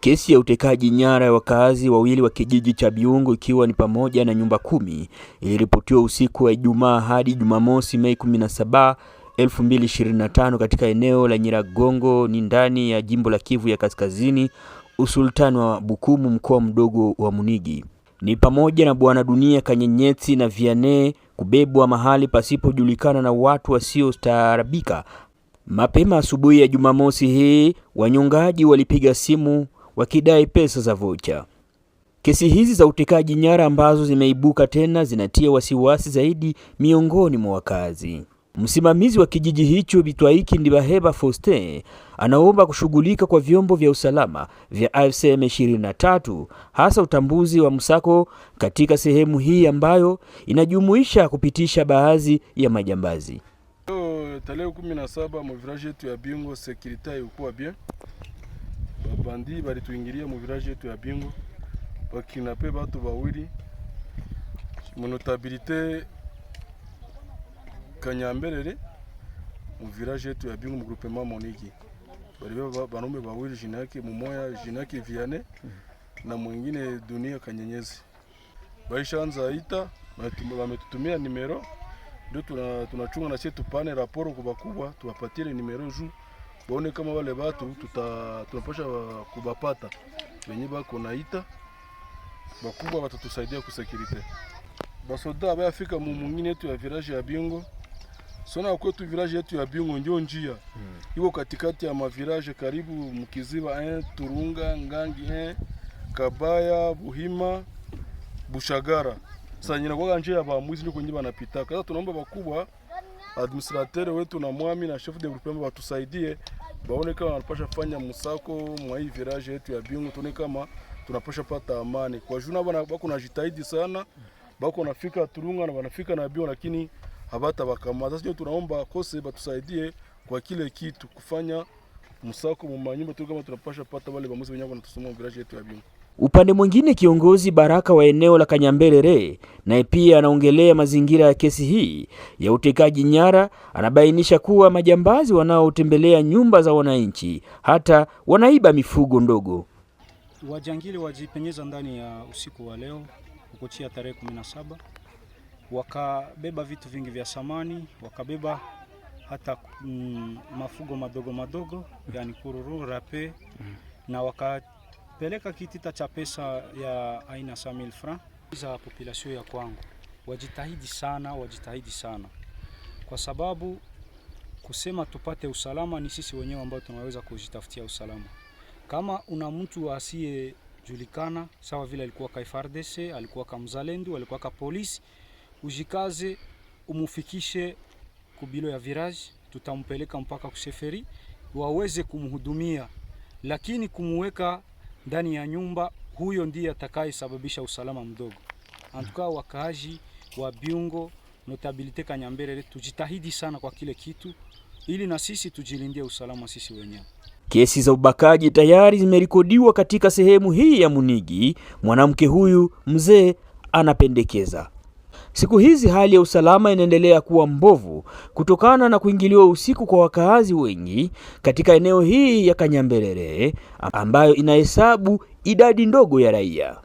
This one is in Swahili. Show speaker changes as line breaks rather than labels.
Kesi ya utekaji nyara ya wakazi wawili wa kijiji cha Byungo ikiwa ni pamoja na nyumba 10 iliripotiwa usiku wa Ijumaa hadi Jumamosi Mei 17, 2025 katika eneo la Nyiragongo ni ndani ya jimbo la Kivu ya Kaskazini, usultani wa Bukumu, mkoa mdogo wa Munigi. Ni pamoja na Bwana Dunia Kanyenyetsi na Vianney kubebwa mahali pasipojulikana na watu wasiostaarabika. Mapema asubuhi ya Jumamosi hii, wanyongaji walipiga simu wakidai pesa za vocha. Kesi hizi za utekaji nyara ambazo zimeibuka tena zinatia wasiwasi zaidi miongoni mwa wakazi. Msimamizi wa kijiji hicho Bitwaiki Ndibaheba Faustin anaomba kushughulika kwa vyombo vya usalama vya AFC M23, hasa utambuzi wa msako katika sehemu hii ambayo inajumuisha kupitisha baadhi ya majambazi.
Tarehe 17 mu village yetu ya Byungo security ilikuwa bien. Bandi bali tuingilia mu village yetu ya Byungo bakinape batu bawili monotabilité Kanyamberere mu village yetu ya Byungo mu groupement Monigi. Bali banaume bawili jina yake mumoya jina yake Vianney na mwingine Dunia Kanyenyezi. Baishaanza ita wametutumia numero ndio tunachunga na sisi tupane raporo kwa bakubwa tuwapatie numero juu baone kama wale watu tunapasha kubapata wenye bako naita bakubwa watatusaidia ku security. Basoda bayafika mu mwingine yetu ya village ya Byungo. Sona kwetu village yetu ya Byungo ndio njia iko katikati ya mavirage karibu Mkiziba 1, Turunga, Ngangi 1, Kabaya, Buhima, Bushagara. Sasa nyina njia ya bamwizi ndio kwenye banapita. Sasa tunaomba bakubwa administrateur wetu na mwami na chef de groupement watusaidie baone kama wanapasha fanya msako mwa hii village yetu ya Byungo, tuone kama tunapasha pata amani. Kwa juna bako na jitahidi sana, bako nafika Turunga na wanafika na Byungo lakini habata bakamata. Sasa tunaomba kose batusaidie kwa kile kitu kufanya msako mu manyumba tu kama tunapasha pata wale bamuzi wenyewe wanatusoma village yetu ya Byungo.
Upande mwingine, kiongozi Baraka wa eneo la Kanyamberere naye pia anaongelea mazingira ya kesi hii ya utekaji nyara. Anabainisha kuwa majambazi wanaotembelea nyumba za wananchi hata wanaiba mifugo ndogo.
Wajangili wajipenyeza ndani ya usiku wa leo kukuchia tarehe 17, wakabeba vitu vingi vya samani, wakabeba hata mafugo madogo madogo yani kururu, rape na peleka kitita cha pesa ya aina 100,000 francs za population ya kwangu. Wajitahidi sana kwa sababu kusema tupate usalama ni sisi wenyewe ambao tunaweza kujitafutia usalama. Kama una mtu asiyejulikana sawa vile alikuwa ka FARDC, alikuwa ka mzalendo, alikuwa ka polisi, ujikaze umufikishe kubilo ya virage, tutampeleka mpaka kuseferi waweze kumhudumia, lakini kumuweka ndani ya nyumba, huyo ndiye atakayesababisha usalama mdogo. Antuka wakaaji wa Byungo notabilite Kanyamberere tujitahidi sana kwa kile kitu ili na sisi tujilindie usalama sisi wenyewe.
Kesi za ubakaji tayari zimerekodiwa katika sehemu hii ya Munigi. Mwanamke huyu mzee anapendekeza siku hizi hali ya usalama inaendelea kuwa mbovu kutokana na kuingiliwa usiku kwa wakazi wengi katika eneo hii ya Kanyamberere ambayo inahesabu idadi ndogo ya raia.